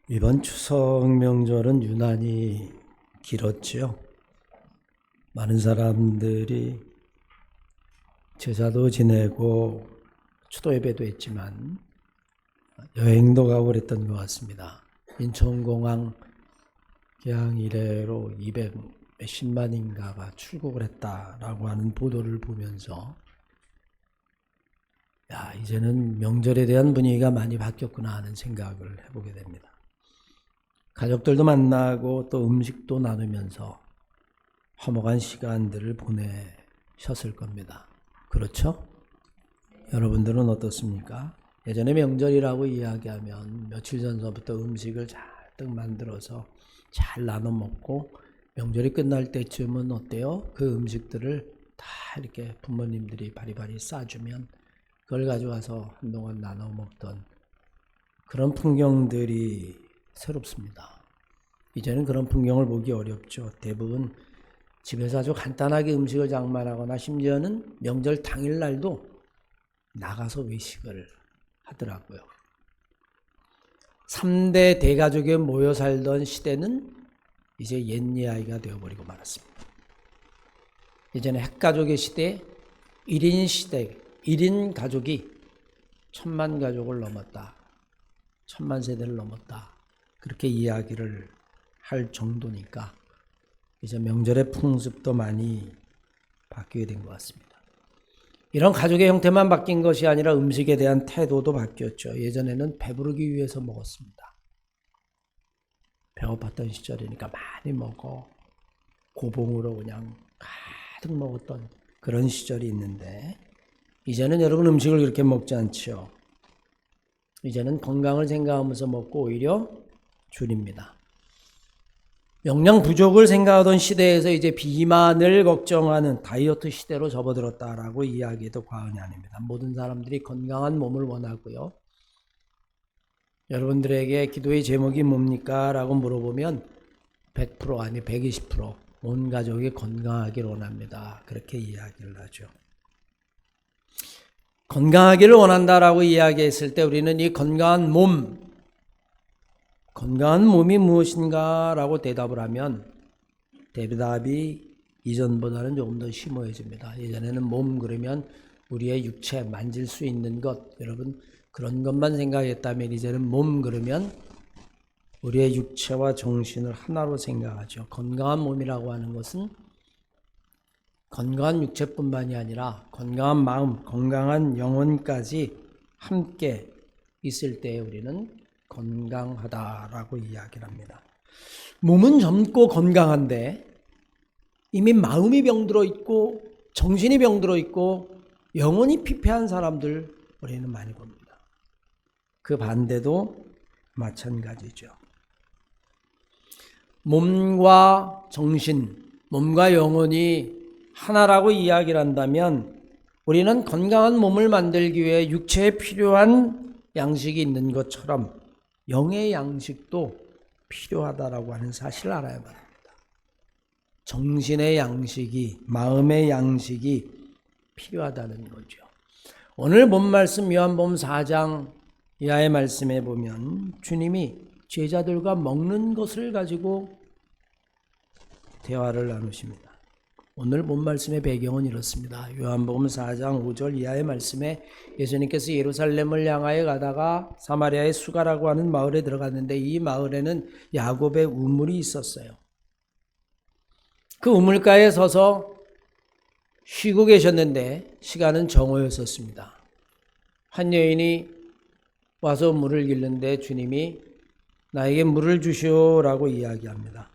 이번 추석 명절은 유난히 길었지요. 많은 사람들이 제사도 지내고 추도 예배도 했지만 여행도 가고 그랬던 것 같습니다. 인천공항 개항 이래로 200 몇십만인가가 출국을 했다라고 하는 보도를 보면서 이제는 명절에 대한 분위기가 많이 바뀌었구나 하는 생각을 해보게 됩니다. 가족들도 만나고 또 음식도 나누면서 화목한 시간들을 보내셨을 겁니다. 그렇죠? 여러분들은 어떻습니까? 예전에 명절이라고 이야기하면 며칠 전서부터 음식을 잔뜩 만들어서 잘 나눠 먹고 명절이 끝날 때쯤은 어때요? 그 음식들을 다 이렇게 부모님들이 바리바리 싸주면 그걸 가져가서 한동안 나눠 먹던 그런 풍경들이 새롭습니다. 이제는 그런 풍경을 보기 어렵죠. 대부분 집에서 아주 간단하게 음식을 장만하거나 심지어는 명절 당일날도 나가서 외식을 하더라고요. 3대 대가족이 모여 살던 시대는 이제 옛 이야기가 되어버리고 말았습니다. 예전에 핵가족의 시대, 1인 시대, 1인 가족이 1000만 가족을 넘었다. 1000만 세대를 넘었다. 그렇게 이야기를 할 정도니까 이제 명절의 풍습도 많이 바뀌게 된 것 같습니다. 이런 가족의 형태만 바뀐 것이 아니라 음식에 대한 태도도 바뀌었죠. 예전에는 배부르기 위해서 먹었습니다. 배고팠던 시절이니까 많이 먹어. 고봉으로 그냥 가득 먹었던 그런 시절이 있는데 이제는 여러분 음식을 그렇게 먹지 않죠. 이제는 건강을 생각하면서 먹고 오히려 줄입니다. 영양 부족을 생각하던 시대에서 이제 비만을 걱정하는 다이어트 시대로 접어들었다라고 이야기해도 과언이 아닙니다. 모든 사람들이 건강한 몸을 원하고요. 여러분들에게 기도의 제목이 뭡니까? 라고 물어보면 100% 아니 120% 온 가족이 건강하기를 원합니다. 그렇게 이야기를 하죠. 건강하기를 원한다라고 이야기했을 때 우리는 이 건강한 몸이 무엇인가 라고 대답을 하면 대답이 이전보다는 조금 더 심오해집니다. 예전에는 몸 그러면 우리의 육체 만질 수 있는 것, 여러분 그런 것만 생각했다면 이제는 몸 그러면 우리의 육체와 정신을 하나로 생각하죠. 건강한 몸이라고 하는 것은 건강한 육체뿐만이 아니라 건강한 마음, 건강한 영혼까지 함께 있을 때 우리는 건강하다라고 이야기를 합니다. 몸은 젊고 건강한데 이미 마음이 병들어 있고 정신이 병들어 있고 영혼이 피폐한 사람들 우리는 많이 봅니다. 그 반대도 마찬가지죠. 몸과 정신, 몸과 영혼이 하나라고 이야기를 한다면 우리는 건강한 몸을 만들기 위해 육체에 필요한 양식이 있는 것처럼 영의 양식도 필요하다라고 하는 사실을 알아야 합니다. 정신의 양식이, 마음의 양식이 필요하다는 거죠. 오늘 본 말씀 요한복음 4장 이하의 말씀에 보면 주님이 제자들과 먹는 것을 가지고 대화를 나누십니다. 오늘 본 말씀의 배경은 이렇습니다. 요한복음 4장 5절 이하의 말씀에 예수님께서 예루살렘을 향하여 가다가 사마리아의 수가라고 하는 마을에 들어갔는데 이 마을에는 야곱의 우물이 있었어요. 그 우물가에 서서 쉬고 계셨는데 시간은 정오였었습니다. 한 여인이 와서 물을 길는데 주님이 나에게 물을 주시오라고 이야기합니다.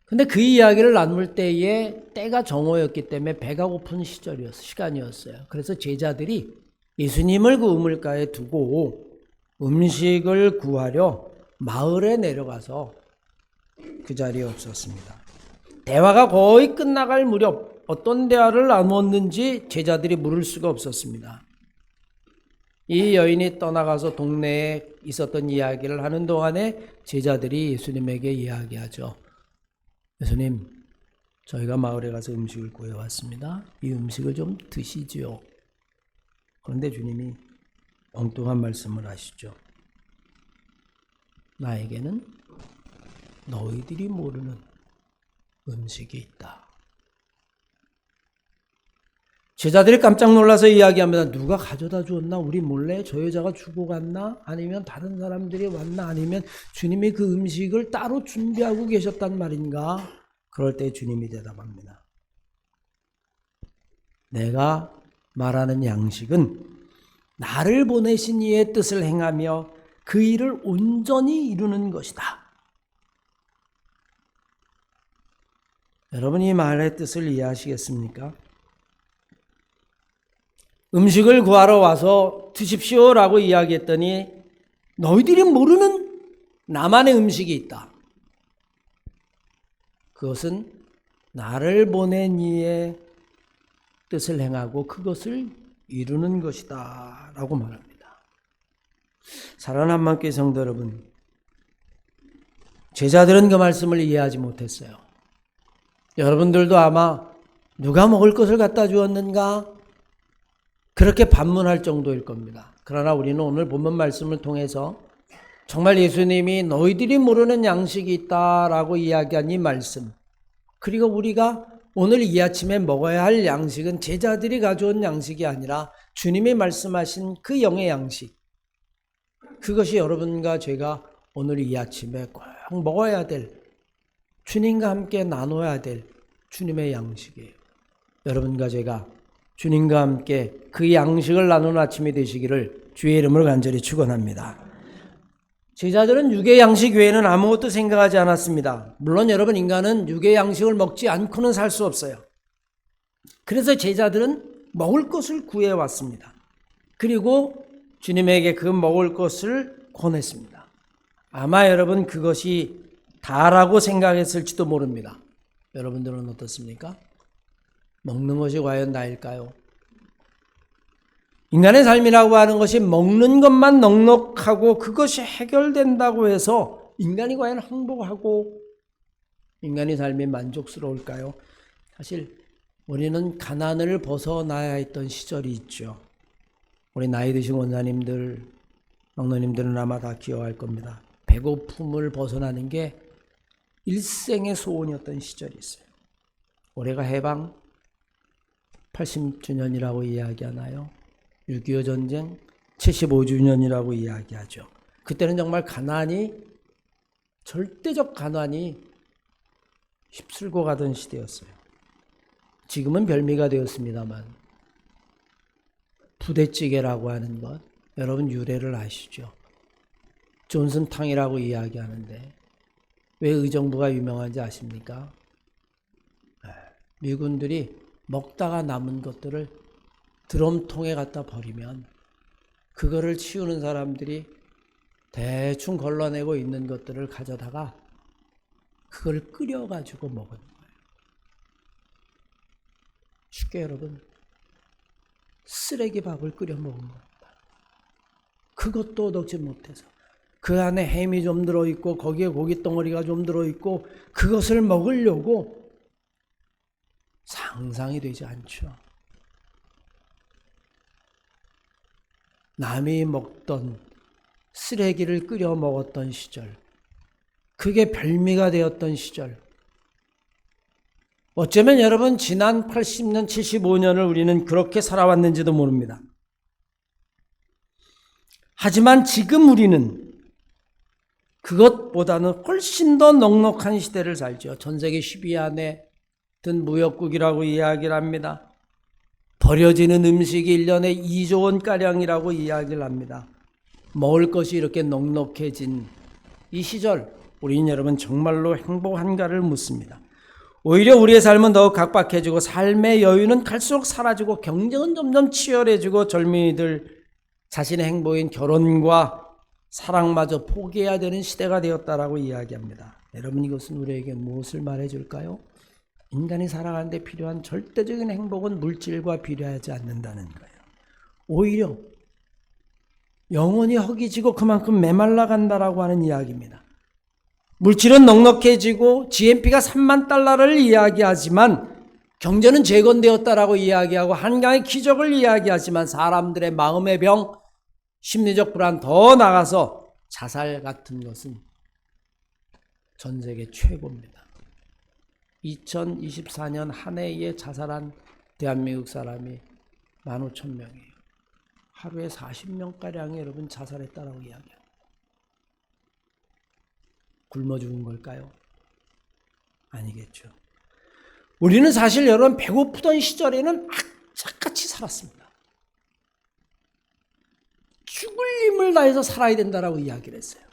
근데 그 이야기를 나눌 때에 때가 정오였기 때문에 배가 고픈 시간이었어요. 그래서 제자들이 예수님을 그 우물가에 두고 음식을 구하려 마을에 내려가서 그 자리에 없었습니다. 대화가 거의 끝나갈 무렵 어떤 대화를 나누었는지 제자들이 물을 수가 없었습니다. 이 여인이 떠나가서 동네에 있었던 이야기를 하는 동안에 제자들이 예수님에게 이야기하죠. 예수님, 저희가 마을에 가서 음식을 구해왔습니다. 이 음식을 좀 드시지요. 그런데 주님이 엉뚱한 말씀을 하시죠. 나에게는 너희들이 모르는 음식이 있다. 제자들이 깜짝 놀라서 이야기합니다. 누가 가져다 주었나? 우리 몰래 저 여자가 주고 갔나? 아니면 다른 사람들이 왔나? 아니면 주님이 그 음식을 따로 준비하고 계셨단 말인가? 그럴 때 주님이 대답합니다. 내가 말하는 양식은 나를 보내신 이의 뜻을 행하며 그 일을 온전히 이루는 것이다. 여러분, 이 말의 뜻을 이해하시겠습니까? 음식을 구하러 와서 드십시오라고 이야기했더니 너희들이 모르는 나만의 음식이 있다. 그것은 나를 보낸 이의 뜻을 행하고 그것을 이루는 것이다 라고 말합니다. 사랑하는 한만교회 성도 여러분, 제자들은 그 말씀을 이해하지 못했어요. 여러분들도 아마 누가 먹을 것을 갖다 주었는가? 그렇게 반문할 정도일 겁니다. 그러나 우리는 오늘 본문 말씀을 통해서 정말 예수님이 너희들이 모르는 양식이 있다라고 이야기한 이 말씀, 그리고 우리가 오늘 이 아침에 먹어야 할 양식은 제자들이 가져온 양식이 아니라 주님이 말씀하신 그 영의 양식, 그것이 여러분과 제가 오늘 이 아침에 꼭 먹어야 될, 주님과 함께 나눠야 될 주님의 양식이에요. 여러분과 제가 주님과 함께 그 양식을 나누는 아침이 되시기를 주의 이름으로 간절히 축원합니다. 제자들은 육의 양식 외에는 아무것도 생각하지 않았습니다. 물론 여러분, 인간은 육의 양식을 먹지 않고는 살 수 없어요. 그래서 제자들은 먹을 것을 구해왔습니다. 그리고 주님에게 그 먹을 것을 권했습니다. 아마 여러분 그것이 다라고 생각했을지도 모릅니다. 여러분들은 어떻습니까? 먹는 것이 과연 나일까요? 인간의 삶이라고 하는 것이 먹는 것만 넉넉하고 그것이 해결된다고 해서 인간이 과연 행복하고 인간의 삶이 만족스러울까요? 사실 우리는 가난을 벗어나야 했던 시절이 있죠. 우리 나이 드신 원사님들, 장로님들은 아마 다 기억할 겁니다. 배고픔을 벗어나는 게 일생의 소원이었던 시절이 있어요. 올해가 해방 80주년이라고 이야기하나요? 6.25 전쟁 75주년이라고 이야기하죠. 그때는 정말 가난이, 절대적 가난이 휩쓸고 가던 시대였어요. 지금은 별미가 되었습니다만 부대찌개라고 하는 것, 여러분 유래를 아시죠? 존슨탕이라고 이야기하는데 왜 의정부가 유명한지 아십니까? 미군들이 먹다가 남은 것들을 드럼통에 갖다 버리면 그거를 치우는 사람들이 대충 걸러내고 있는 것들을 가져다가 그걸 끓여가지고 먹은 거예요. 쉽게 여러분, 쓰레기 밥을 끓여 먹은 겁니다. 그것도 넣지 못해서 그 안에 햄이 좀 들어있고 거기에 고기 덩어리가 좀 들어있고 그것을 먹으려고 상상이 되지 않죠. 남이 먹던 쓰레기를 끓여 먹었던 시절, 그게 별미가 되었던 시절. 어쩌면 여러분 지난 80년, 75년을 우리는 그렇게 살아왔는지도 모릅니다. 하지만 지금 우리는 그것보다는 훨씬 더 넉넉한 시대를 살죠. 전 세계 10위 안에 든 무역국이라고 이야기를 합니다. 버려지는 음식이 1년에 2조 원가량이라고 이야기를 합니다. 먹을 것이 이렇게 넉넉해진 이 시절, 우리는 여러분 정말로 행복한가를 묻습니다. 오히려 우리의 삶은 더욱 각박해지고 삶의 여유는 갈수록 사라지고 경쟁은 점점 치열해지고 젊은이들 자신의 행복인 결혼과 사랑마저 포기해야 되는 시대가 되었다라고 이야기합니다. 여러분, 이것은 우리에게 무엇을 말해줄까요? 인간이 살아가는 데 필요한 절대적인 행복은 물질과 비례하지 않는다는 거예요. 오히려 영혼이 허기지고 그만큼 메말라 간다라고 하는 이야기입니다. 물질은 넉넉해지고 GNP가 3만 달러를 이야기하지만 경제는 재건되었다라고 이야기하고 한강의 기적을 이야기하지만 사람들의 마음의 병, 심리적 불안, 더 나아가서 자살 같은 것은 전 세계 최고입니다. 2024년 한 해에 자살한 대한민국 사람이 15,000명이에요. 하루에 40명가량이 여러분 자살했다라고 이야기합니다. 굶어 죽은 걸까요? 아니겠죠. 우리는 사실 여러분 배고프던 시절에는 악착같이 살았습니다. 죽을 힘을 다해서 살아야 된다라고 이야기를 했어요.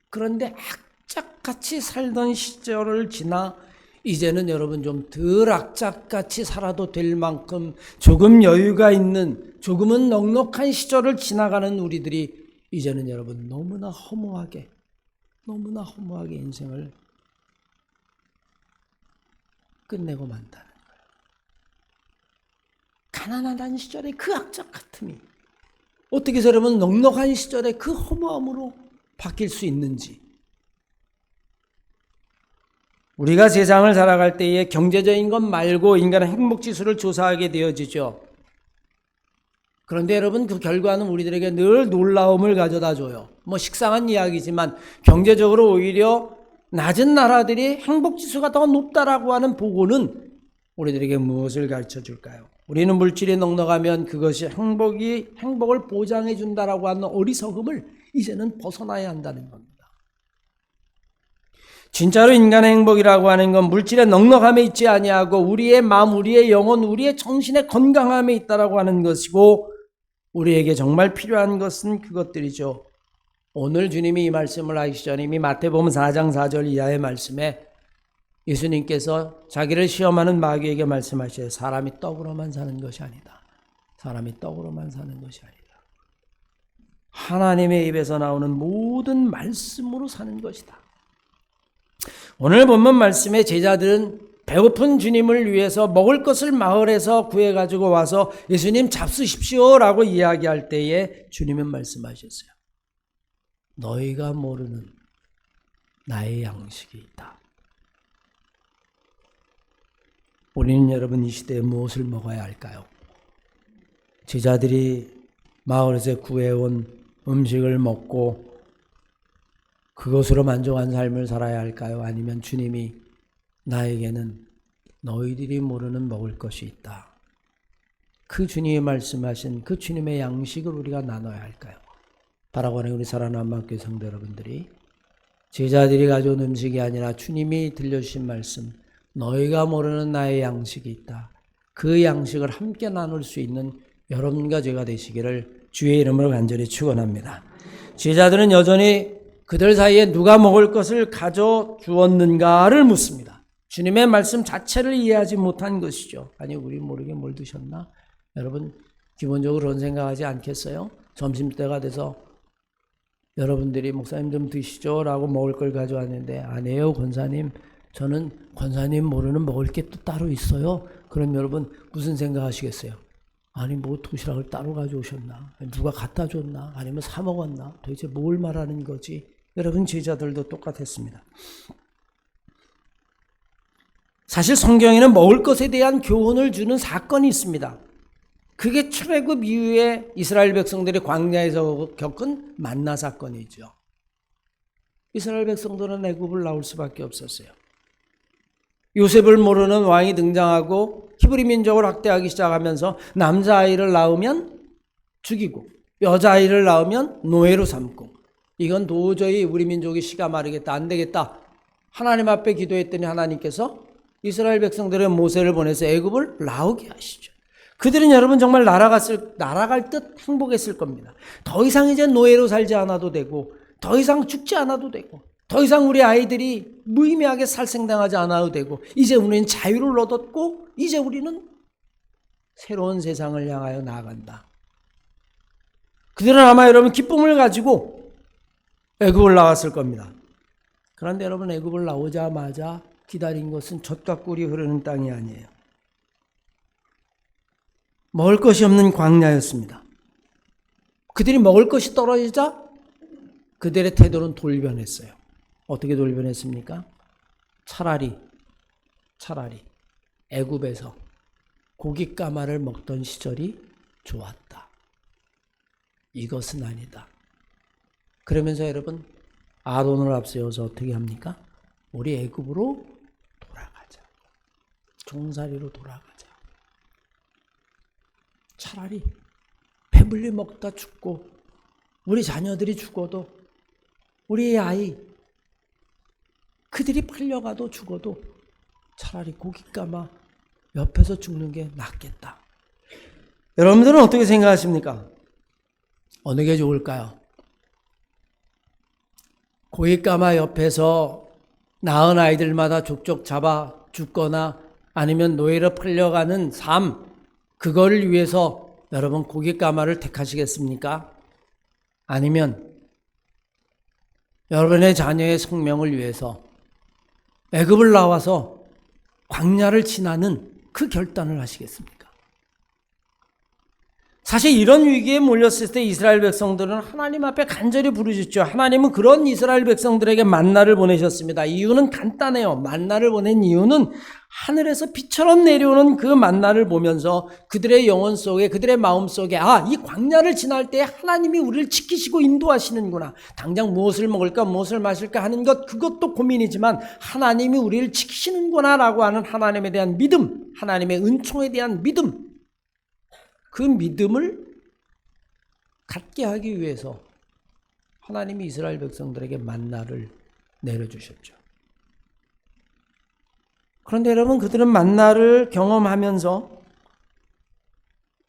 그런데 악착같이 살던 시절을 지나 이제는 여러분 좀 덜 악착같이 살아도 될 만큼 조금 여유가 있는, 조금은 넉넉한 시절을 지나가는 우리들이 이제는 여러분 너무나 허무하게 인생을 끝내고 만다는 거예요. 가난하던 시절의 그 악착같음이 어떻게 해서 여러분 넉넉한 시절의 그 허무함으로 바뀔 수 있는지. 우리가 세상을 살아갈 때에 경제적인 것 말고 인간의 행복지수를 조사하게 되어지죠. 그런데 여러분 그 결과는 우리들에게 늘 놀라움을 가져다 줘요. 뭐 식상한 이야기지만 경제적으로 오히려 낮은 나라들이 행복지수가 더 높다라고 하는 보고는 우리들에게 무엇을 가르쳐 줄까요? 우리는 물질이 넉넉하면 그것이 행복을 보장해 준다라고 하는 어리석음을 이제는 벗어나야 한다는 겁니다. 진짜로 인간의 행복이라고 하는 건 물질의 넉넉함에 있지 아니하고 우리의 마음, 우리의 영혼, 우리의 정신의 건강함에 있다라고 하는 것이고, 우리에게 정말 필요한 것은 그것들이죠. 오늘 주님이 이 말씀을 하시기 전에 이미 마태복음 4장 4절 이하의 말씀에 예수님께서 자기를 시험하는 마귀에게 말씀하셔요. 사람이 떡으로만 사는 것이 아니다. 사람이 떡으로만 사는 것이 아니다. 하나님의 입에서 나오는 모든 말씀으로 사는 것이다. 오늘 본문 말씀에 제자들은 배고픈 주님을 위해서 먹을 것을 마을에서 구해가지고 와서 예수님 잡수십시오 라고 이야기할 때에 주님은 말씀하셨어요. 너희가 모르는 나의 양식이 있다. 우리는 여러분 이 시대에 무엇을 먹어야 할까요? 제자들이 마을에서 구해온 음식을 먹고 그것으로 만족한 삶을 살아야 할까요? 아니면 주님이 나에게는 너희들이 모르는 먹을 것이 있다. 그 주님이 말씀하신 그 주님의 양식을 우리가 나눠야 할까요? 바라보는 우리 사랑하는 한마음교회 성도 여러분들이 제자들이 가져온 음식이 아니라 주님이 들려주신 말씀, 너희가 모르는 나의 양식이 있다. 그 양식을 함께 나눌 수 있는 여러분과 제가 되시기를 주의 이름으로 간절히 축원합니다. 제자들은 여전히 그들 사이에 누가 먹을 것을 가져주었는가를 묻습니다. 주님의 말씀 자체를 이해하지 못한 것이죠. 아니 우리 모르게 뭘 드셨나? 여러분 기본적으로 그런 생각하지 않겠어요? 점심때가 돼서 여러분들이 목사님 좀 드시죠 라고 먹을 걸 가져왔는데 아니에요 권사님, 저는 권사님 모르는 먹을 게 또 따로 있어요. 그럼 여러분 무슨 생각하시겠어요? 아니 뭐 도시락을 따로 가져오셨나? 누가 갖다 줬나? 아니면 사 먹었나? 도대체 뭘 말하는 거지? 여러분 제자들도 똑같았습니다. 사실 성경에는 먹을 것에 대한 교훈을 주는 사건이 있습니다. 그게 출애굽 이후에 이스라엘 백성들이 광야에서 겪은 만나 사건이죠. 이스라엘 백성들은 애굽을 나올 수밖에 없었어요. 요셉을 모르는 왕이 등장하고 히브리 민족을 학대하기 시작하면서 남자아이를 낳으면 죽이고 여자아이를 낳으면 노예로 삼고, 이건 도저히 우리 민족이 씨가 마르겠다, 안 되겠다. 하나님 앞에 기도했더니 하나님께서 이스라엘 백성들의 모세를 보내서 애굽을 나오게 하시죠. 그들은 여러분 정말 날아갈 듯 행복했을 겁니다. 더 이상 이제 노예로 살지 않아도 되고, 더 이상 죽지 않아도 되고, 더 이상 우리 아이들이 무의미하게 살생당하지 않아도 되고, 이제 우리는 자유를 얻었고, 이제 우리는 새로운 세상을 향하여 나아간다. 그들은 아마 여러분 기쁨을 가지고 애굽을 나왔을 겁니다. 그런데 여러분 애굽을 나오자마자 기다린 것은 젖과 꿀이 흐르는 땅이 아니에요. 먹을 것이 없는 광야였습니다. 그들이 먹을 것이 떨어지자 그들의 태도는 돌변했어요. 어떻게 돌변했습니까? 차라리 애굽에서 고깃가마를 먹던 시절이 좋았다. 이것은 아니다. 그러면서 여러분 아론을 앞세워서 어떻게 합니까? 우리 애굽으로 돌아가자. 종살이로 돌아가자. 차라리 배불리 먹다 죽고 우리 자녀들이 죽어도 우리의 아이 그들이 팔려가도 죽어도 차라리 고기 까마 옆에서 죽는 게 낫겠다. 여러분들은 어떻게 생각하십니까? 어느 게 좋을까요? 고기 까마 옆에서 낳은 아이들마다 족족 잡아 죽거나 아니면 노예로 팔려가는 삶, 그거를 위해서 여러분 고기 까마를 택하시겠습니까? 아니면 여러분의 자녀의 생명을 위해서 애굽을 나와서 광야를 지나는 그 결단을 하시겠습니까? 사실 이런 위기에 몰렸을 때 이스라엘 백성들은 하나님 앞에 간절히 부르짖죠. 하나님은 그런 이스라엘 백성들에게 만나를 보내셨습니다. 이유는 간단해요. 만나를 보낸 이유는 하늘에서 비처럼 내려오는 그 만나를 보면서 그들의 영혼 속에, 그들의 마음 속에 이 광야를 지날 때 하나님이 우리를 지키시고 인도하시는구나. 당장 무엇을 먹을까 무엇을 마실까 하는 것, 그것도 고민이지만 하나님이 우리를 지키시는구나 라고 하는 하나님에 대한 믿음, 하나님의 은총에 대한 믿음, 그 믿음을 갖게 하기 위해서 하나님이 이스라엘 백성들에게 만나를 내려주셨죠. 그런데 여러분, 그들은 만나를 경험하면서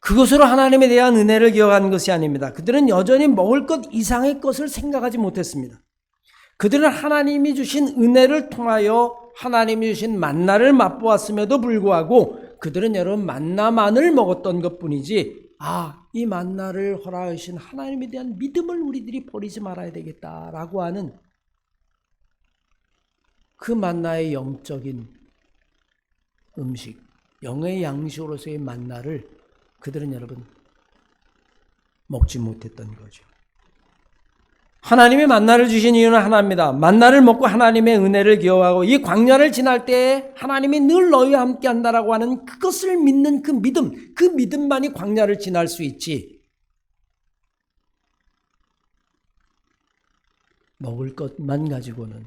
그것으로 하나님에 대한 은혜를 기억한 것이 아닙니다. 그들은 여전히 먹을 것 이상의 것을 생각하지 못했습니다. 그들은 하나님이 주신 은혜를 통하여 하나님이 주신 만나를 맛보았음에도 불구하고 그들은 여러분 만나만을 먹었던 것뿐이지 이 만나를 허락하신 하나님에 대한 믿음을 우리들이 버리지 말아야 되겠다라고 하는 그 만나의 영적인 음식, 영의 양식으로서의 만나를 그들은 여러분 먹지 못했던 거죠. 하나님이 만나를 주신 이유는 하나입니다. 만나를 먹고 하나님의 은혜를 기억하고 이 광야를 지날 때 하나님이 늘 너희와 함께 한다라고 하는 그것을 믿는 그 믿음, 그 믿음만이 광야를 지날 수 있지. 먹을 것만 가지고는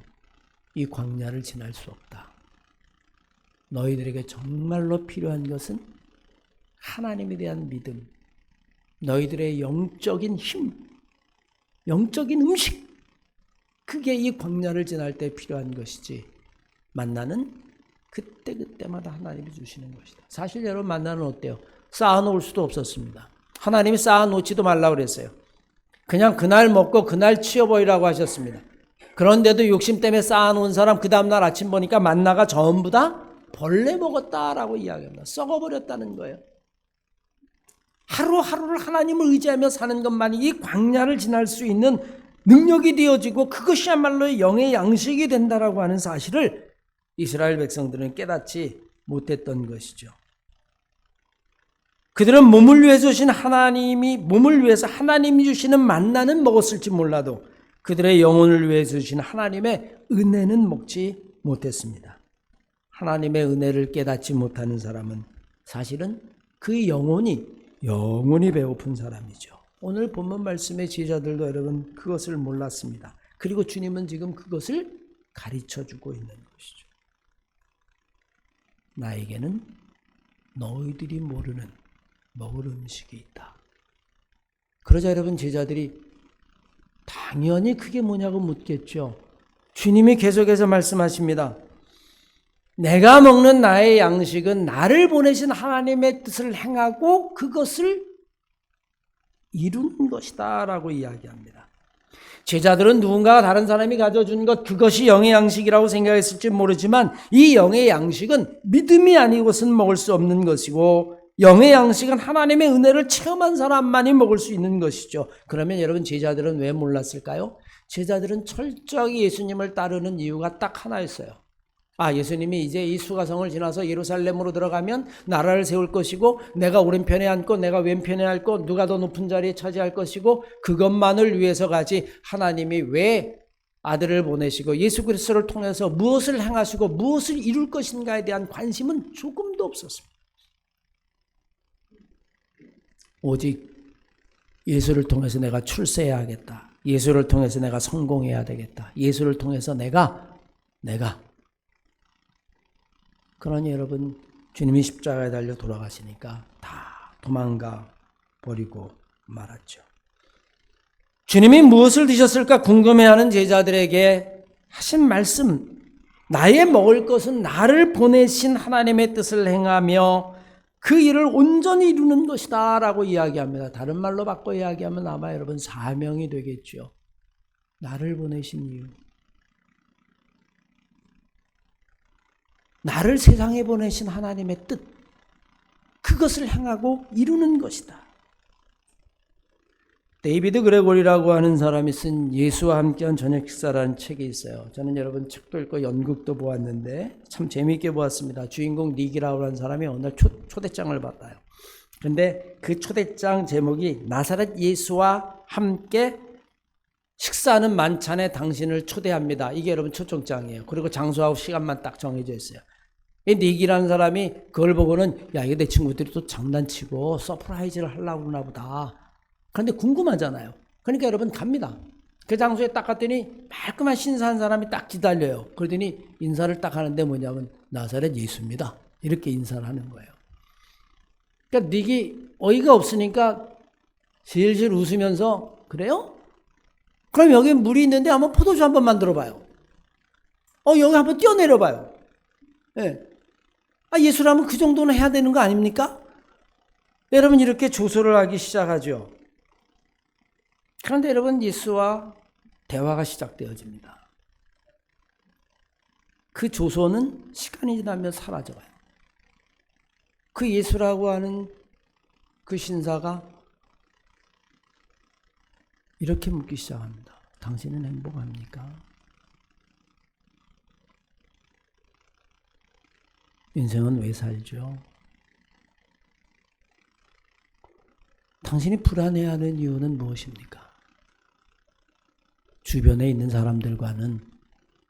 이 광야를 지날 수 없다. 너희들에게 정말로 필요한 것은 하나님에 대한 믿음, 너희들의 영적인 힘, 영적인 음식, 그게 이 광야를 지날 때 필요한 것이지 만나는 그때그때마다 하나님이 주시는 것이다. 사실 여러분 만나는 어때요? 쌓아놓을 수도 없었습니다. 하나님이 쌓아놓지도 말라고 그랬어요. 그냥 그날 먹고 그날 치워버리라고 하셨습니다. 그런데도 욕심 때문에 쌓아놓은 사람 그 다음날 아침 보니까 만나가 전부 다 벌레 먹었다라고 이야기합니다. 썩어버렸다는 거예요. 하루하루를 하나님을 의지하며 사는 것만이 이 광야를 지날 수 있는 능력이 되어지고 그것이야말로 영의 양식이 된다라고 하는 사실을 이스라엘 백성들은 깨닫지 못했던 것이죠. 그들은 몸을 위해서 하나님이 주시는 만나는 먹었을지 몰라도 그들의 영혼을 위해서 주신 하나님의 은혜는 먹지 못했습니다. 하나님의 은혜를 깨닫지 못하는 사람은 사실은 그 영혼이 배고픈 사람이죠. 오늘 본문 말씀의 제자들도 여러분 그것을 몰랐습니다. 그리고 주님은 지금 그것을 가르쳐주고 있는 것이죠. 나에게는 너희들이 모르는 먹을 음식이 있다. 그러자 여러분 제자들이 당연히 그게 뭐냐고 묻겠죠. 주님이 계속해서 말씀하십니다. 내가 먹는 나의 양식은 나를 보내신 하나님의 뜻을 행하고 그것을 이루는 것이다 라고 이야기합니다. 제자들은 누군가가 다른 사람이 가져준 것 그것이 영의 양식이라고 생각했을지 모르지만 이 영의 양식은 믿음이 아니고선 먹을 수 없는 것이고 영의 양식은 하나님의 은혜를 체험한 사람만이 먹을 수 있는 것이죠. 그러면 여러분 제자들은 왜 몰랐을까요? 제자들은 철저하게 예수님을 따르는 이유가 딱 하나였어요. 예수님이 이제 이 수가성을 지나서 예루살렘으로 들어가면 나라를 세울 것이고 내가 오른편에 앉고 내가 왼편에 앉고 누가 더 높은 자리에 차지할 것이고 그것만을 위해서 가지 하나님이 왜 아들을 보내시고 예수 그리스도를 통해서 무엇을 행하시고 무엇을 이룰 것인가에 대한 관심은 조금도 없었습니다. 오직 예수를 통해서 내가 출세해야 하겠다. 예수를 통해서 내가 성공해야 되겠다. 예수를 통해서 내가 그러니 여러분 주님이 십자가에 달려 돌아가시니까 다 도망가 버리고 말았죠. 주님이 무엇을 드셨을까 궁금해하는 제자들에게 하신 말씀, 나의 먹을 것은 나를 보내신 하나님의 뜻을 행하며 그 일을 온전히 이루는 것이다 라고 이야기합니다. 다른 말로 바꿔 이야기하면 아마 여러분 사명이 되겠죠. 나를 보내신 이유, 나를 세상에 보내신 하나님의 뜻, 그것을 행하고 이루는 것이다. 데이비드 그레고리라고 하는 사람이 쓴 예수와 함께한 저녁 식사라는 책이 있어요. 저는 여러분 책도 읽고 연극도 보았는데 참 재미있게 보았습니다. 주인공 닉이라고 하는 사람이 어느 날 초대장을 받아요. 그런데 그 초대장 제목이 나사렛 예수와 함께 식사하는 만찬에 당신을 초대합니다. 이게 여러분 초청장이에요. 그리고 장소하고 시간만 딱 정해져 있어요. 이 닉이라는 사람이 그걸 보고는 야, 이거 내 친구들이 또 장난치고 서프라이즈를 하려고 그러나 보다. 그런데 궁금하잖아요. 그러니까 여러분 갑니다. 그 장소에 딱 갔더니 말끔한 신사한 사람이 딱 기다려요. 그러더니 인사를 딱 하는데 뭐냐면 나사렛 예수입니다. 이렇게 인사를 하는 거예요. 그러니까 닉이 어이가 없으니까 실실 웃으면서 그래요? 그럼 여기 물이 있는데 한번 포도주 한번 만들어 봐요. 여기 한번 뛰어내려 봐요. 예. 예수라면 그 정도는 해야 되는 거 아닙니까? 여러분 이렇게 조소를 하기 시작하죠. 그런데 여러분 예수와 대화가 시작되어집니다. 그 조소는 시간이 지나면 사라져요. 그 예수라고 하는 그 신사가 이렇게 묻기 시작합니다. 당신은 행복합니까? 인생은 왜 살죠? 당신이 불안해하는 이유는 무엇입니까? 주변에 있는 사람들과는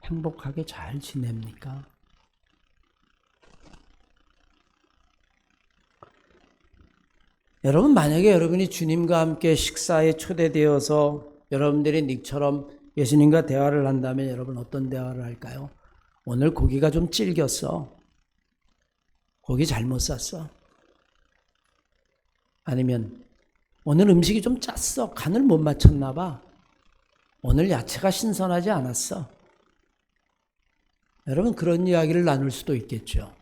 행복하게 잘 지냅니까? 여러분 만약에 여러분이 주님과 함께 식사에 초대되어서 여러분들이 닉처럼 예수님과 대화를 한다면 여러분 어떤 대화를 할까요? 오늘 고기가 좀 질겼어. 고기 잘못 쌌어. 아니면 오늘 음식이 좀 짰어. 간을 못 맞췄나 봐. 오늘 야채가 신선하지 않았어. 여러분 그런 이야기를 나눌 수도 있겠죠.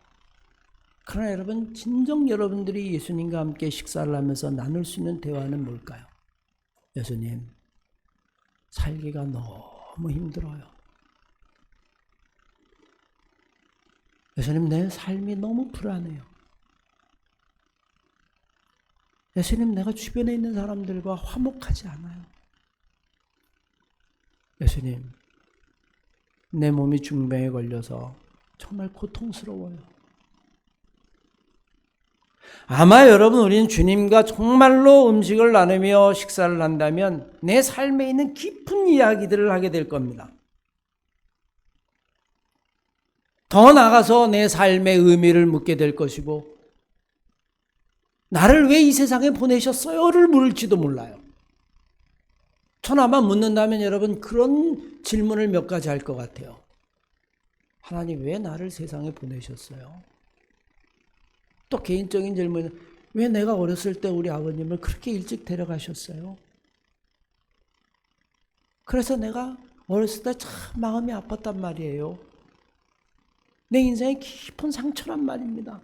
그러나 여러분 진정 여러분들이 예수님과 함께 식사를 하면서 나눌 수 있는 대화는 뭘까요? 예수님, 살기가 너무 힘들어요. 예수님, 내 삶이 너무 불안해요. 예수님, 내가 주변에 있는 사람들과 화목하지 않아요. 예수님, 내 몸이 중병에 걸려서 정말 고통스러워요. 아마 여러분 우리는 주님과 정말로 음식을 나누며 식사를 한다면 내 삶에 있는 깊은 이야기들을 하게 될 겁니다. 더 나아가서 내 삶의 의미를 묻게 될 것이고 나를 왜 이 세상에 보내셨어요?를 물을지도 몰라요. 전 아마 묻는다면 여러분 그런 질문을 몇 가지 할 것 같아요. 하나님 왜 나를 세상에 보내셨어요? 또 개인적인 질문은 왜 내가 어렸을 때 우리 아버님을 그렇게 일찍 데려가셨어요? 그래서 내가 어렸을 때 참 마음이 아팠단 말이에요. 내 인생의 깊은 상처란 말입니다.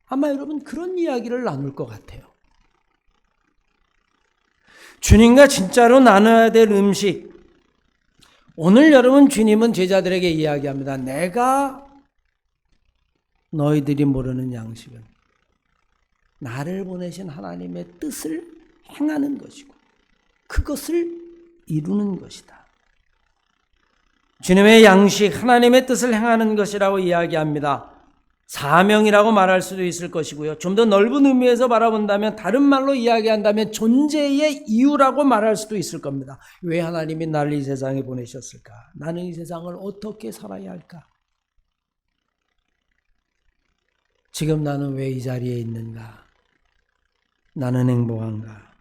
아마 여러분 그런 이야기를 나눌 것 같아요. 주님과 진짜로 나눠야 될 음식. 오늘 여러분 주님은 제자들에게 이야기합니다. 내가 너희들이 모르는 양식은 나를 보내신 하나님의 뜻을 행하는 것이고 그것을 이루는 것이다. 주님의 양식, 하나님의 뜻을 행하는 것이라고 이야기합니다. 사명이라고 말할 수도 있을 것이고요. 좀 더 넓은 의미에서 바라본다면 다른 말로 이야기한다면 존재의 이유라고 말할 수도 있을 겁니다. 왜 하나님이 나를 이 세상에 보내셨을까? 나는 이 세상을 어떻게 살아야 할까? 지금 나는 왜 이 자리에 있는가? 나는 행복한가?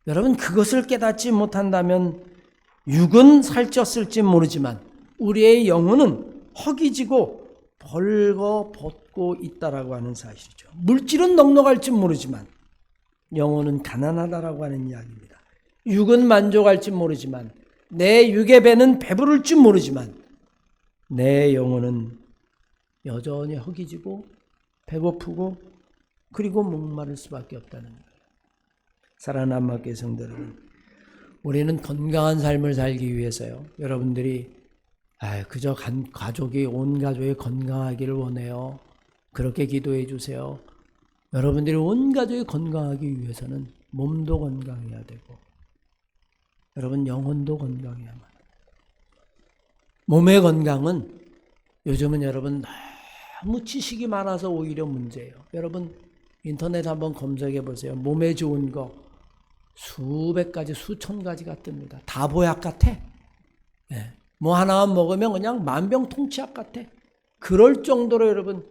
여러분 그것을 깨닫지 못한다면 육은 살쪘을지 모르지만 우리의 영혼은 허기지고 벌거벗고 있다라고 하는 사실이죠. 물질은 넉넉할지 모르지만 영혼은 가난하다라고 하는 이야기입니다. 육은 만족할지 모르지만 내 육의 배는 배부를지 모르지만 내 영혼은 여전히 허기지고 배고프고 그리고 목마를 수밖에 없다는 거예요. 사랑하는 한마음교회 성도 여러분, 우리는 건강한 삶을 살기 위해서요. 여러분들이 그저 가족이 온 가족이 건강하기를 원해요. 그렇게 기도해 주세요. 여러분들이 온 가족이 건강하기 위해서는 몸도 건강해야 되고 여러분 영혼도 건강해야만 해요. 몸의 건강은 요즘은 여러분 너무 지식이 많아서 오히려 문제예요. 여러분 인터넷 한번 검색해 보세요. 몸에 좋은 거 수백 가지 수천 가지가 뜹니다. 다 보약 같아. 네. 뭐 하나만 먹으면 그냥 만병통치약 같아. 그럴 정도로 여러분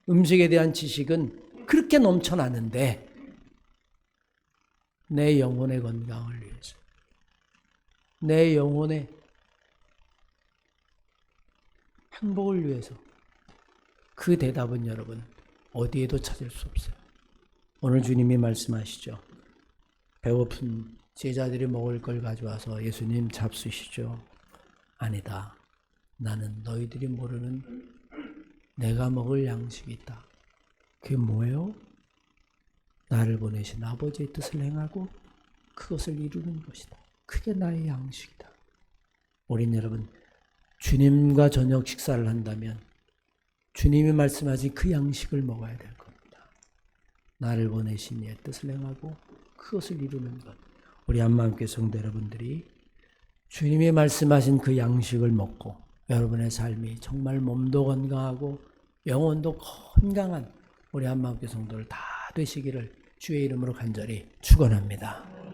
음식에 대한 지식은 그렇게 넘쳐나는데 내 영혼의 건강을 위해서 내 영혼의 행복을 위해서 그 대답은 여러분 어디에도 찾을 수 없어요. 오늘 주님이 말씀하시죠. 배고픈 제자들이 먹을 걸 가져와서 예수님 잡수시죠. 아니다. 나는 너희들이 모르는 내가 먹을 양식이 있다. 그게 뭐예요? 나를 보내신 아버지의 뜻을 행하고 그것을 이루는 것이다. 그게 나의 양식이다. 우린 여러분 주님과 저녁 식사를 한다면 주님이 말씀하신 그 양식을 먹어야 될 겁니다. 나를 보내신 이의 뜻을 행하고 그것을 이루는 것. 우리 한마음교회 성도 여러분들이 주님이 말씀하신 그 양식을 먹고 여러분의 삶이 정말 몸도 건강하고 영혼도 건강한 우리 한마음교회 성도를 다 되시기를 주의 이름으로 간절히 축원합니다.